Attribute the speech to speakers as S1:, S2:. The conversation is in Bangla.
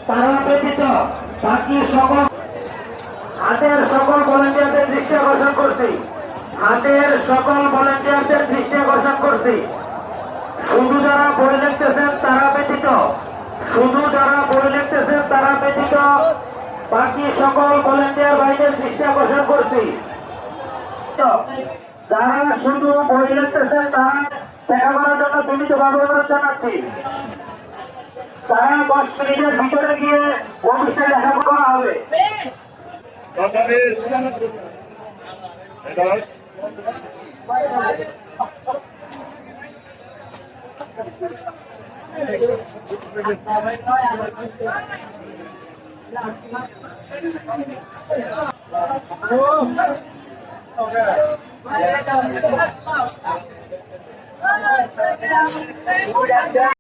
S1: তারা ব্যতীত বাকি সকল হাটের সকল ভলেন্টিয়ারদের দৃষ্টি আকর্ষণ করছি। হাটের সকল ভলেন্টিয়ারদের দৃষ্টি আকর্ষণ করছি। শুধু যারা বই লিখতেছেন তারা ব্যতীত বাকি সকল ভলেন্টিয়ার ভাইদের দৃষ্টি আকর্ষণ করছি। যারা শুধু বই লিখতেছেন তারা দেখা করার জন্য বিনীতভাবে অনুরোধ জানাচ্ছি। তারা 10 মিনিটের ভিতরে গিয়ে অফিসে দেখা করা হবে।